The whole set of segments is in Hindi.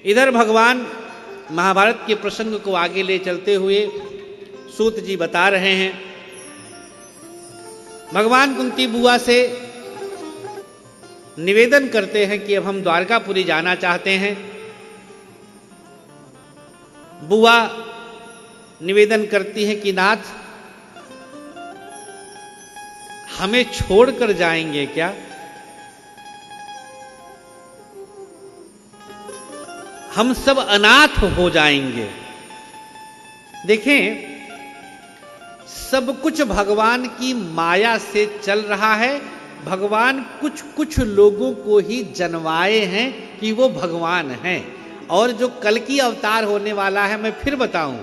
इधर भगवान महाभारत के प्रसंग को आगे ले चलते हुए सूत जी बता रहे हैं, भगवान कुंती बुआ से निवेदन करते हैं कि अब हम द्वारकापुरी जाना चाहते हैं। बुआ निवेदन करती हैं कि नाथ, हमें छोड़कर जाएंगे क्या? हम सब अनाथ हो जाएंगे। देखें, सब कुछ भगवान की माया से चल रहा है। भगवान कुछ कुछ लोगों को ही जन्माए हैं कि वो भगवान हैं, और जो कल की अवतार होने वाला है, मैं फिर बताऊं,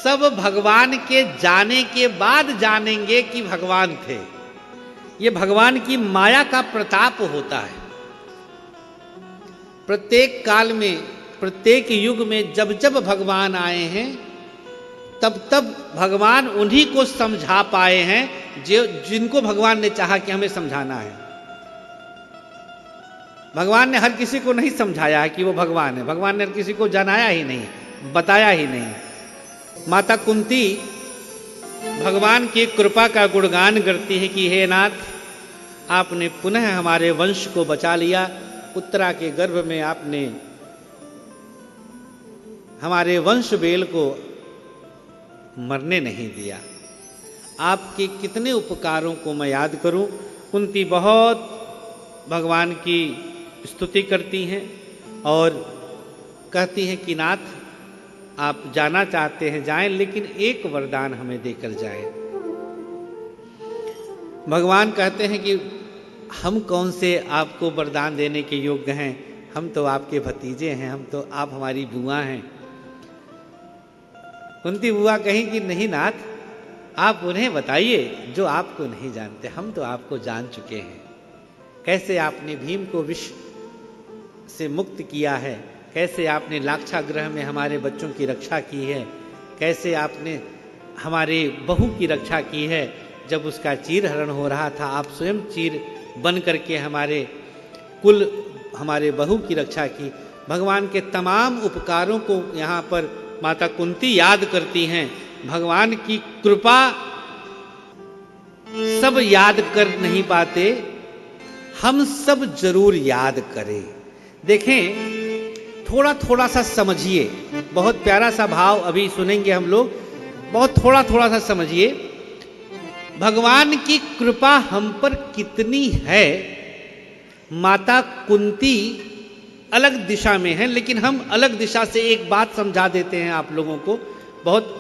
सब भगवान के जाने के बाद जानेंगे कि भगवान थे। ये भगवान की माया का प्रताप होता है। प्रत्येक काल में, प्रत्येक युग में जब जब भगवान आए हैं, तब तब भगवान उन्हीं को समझा पाए हैं जिनको भगवान ने चाहा कि हमें समझाना है। भगवान ने हर किसी को नहीं समझाया है कि वो भगवान है। भगवान ने हर किसी को जनाया ही नहीं, बताया ही नहीं। माता कुंती भगवान की कृपा का गुणगान करती है कि हे नाथ, आपने पुनः हमारे वंश को बचा लिया। उत्तरा के गर्भ में आपने हमारे वंश बेल को मरने नहीं दिया। आपके कितने उपकारों को मैं याद करूं। कुंती बहुत भगवान की स्तुति करती हैं और कहती हैं कि नाथ, आप जाना चाहते हैं जाएं, लेकिन एक वरदान हमें देकर जाएं। भगवान कहते हैं कि हम कौन से आपको वरदान देने के योग्य हैं? हम तो आपके भतीजे हैं, आप हमारी बुआ हैं। कुंती बुआ कहीं कि नहीं नाथ, आप उन्हें बताइए जो आपको नहीं जानते। हम तो आपको जान चुके हैं। कैसे आपने भीम को विष से मुक्त किया है, कैसे आपने लाक्षागृह में हमारे बच्चों की रक्षा की है, कैसे आपने हमारे बहू की रक्षा की है। जब उसका चीरहरण हो रहा था, आप स्वयं चीर बन करके हमारे कुल, हमारे बहू की रक्षा की। भगवान के तमाम उपकारों को यहाँ पर माता कुंती याद करती हैं। भगवान की कृपा सब याद कर नहीं पाते, हम सब जरूर याद करें। देखें, थोड़ा थोड़ा सा समझिए। बहुत प्यारा सा भाव अभी सुनेंगे हम लोग, बहुत थोड़ा थोड़ा सा समझिए। भगवान की कृपा हम पर कितनी है। माता कुंती अलग दिशा में है, लेकिन हम अलग दिशा से एक बात समझा देते हैं आप लोगों को। बहुत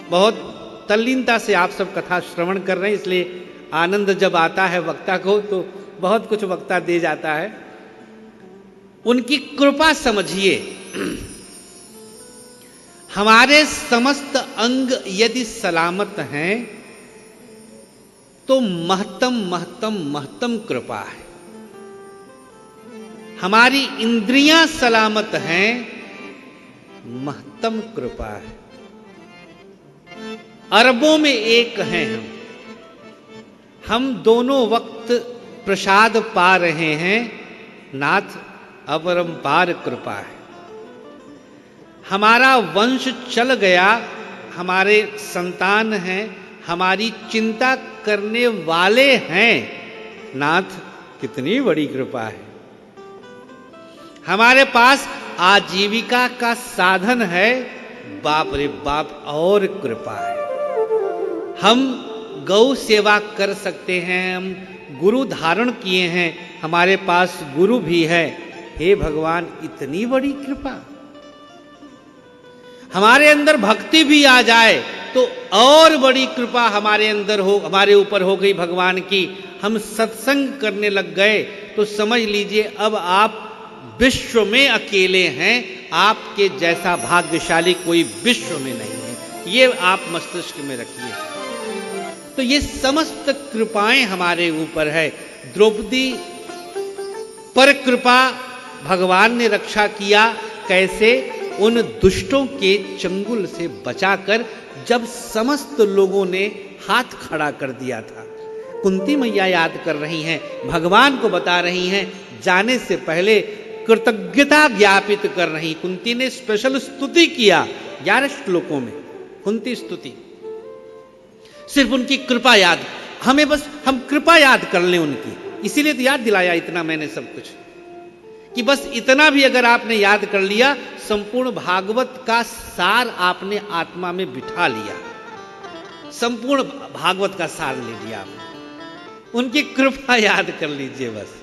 बहुत तल्लीनता से आप सब कथा श्रवण कर रहे हैं, इसलिए आनंद जब आता है वक्ता को तो बहुत कुछ वक्ता दे जाता है। उनकी कृपा समझिए। हमारे समस्त अंग यदि सलामत हैं तो महत्तम महत्तम महत्तम कृपा है। हमारी इंद्रियां सलामत हैं, महत्तम कृपा है। अरबों में एक हैं हम दोनों वक्त प्रसाद पा रहे हैं। नाथ, अपरंपार कृपा है। हमारा वंश चल गया, हमारे संतान हैं, हमारी चिंता करने वाले हैं। नाथ, कितनी बड़ी कृपा है। हमारे पास आजीविका का साधन है। बाप रे बाप, और कृपा है। हम गौ सेवा कर सकते हैं, हम गुरु धारण किए हैं, हमारे पास गुरु भी है। हे भगवान, इतनी बड़ी कृपा। हमारे अंदर भक्ति भी आ जाए तो और बड़ी कृपा हमारे अंदर हो, हमारे ऊपर हो गई भगवान की। हम सत्संग करने लग गए तो समझ लीजिए अब आप विश्व में अकेले हैं। आपके जैसा भाग्यशाली कोई विश्व में नहीं है। ये आप मस्तिष्क में रखिए। तो ये समस्त कृपाएं हमारे ऊपर है। द्रौपदी पर कृपा भगवान ने रक्षा किया। कैसे? उन दुष्टों के चंगुल से बचाकर, जब समस्त लोगों ने हाथ खड़ा कर दिया था। कुंती मैया याद कर रही हैं, भगवान को बता रही हैं, जाने से पहले कृतज्ञता ज्ञापित कर रही। कुंती ने स्पेशल स्तुति किया 11 श्लोकों में, कुंती स्तुति, सिर्फ उनकी कृपा याद, हमें बस हम कृपा याद कर लें उनकी, इसीलिए तो याद दिलाया इतना मैंने सब कुछ, कि बस इतना भी अगर आपने याद कर लिया, संपूर्ण भागवत का सार आपने आत्मा में बिठा लिया, संपूर्ण भागवत का सार ले लिया आपने, उनकी कृपा याद कर लीजिए बस।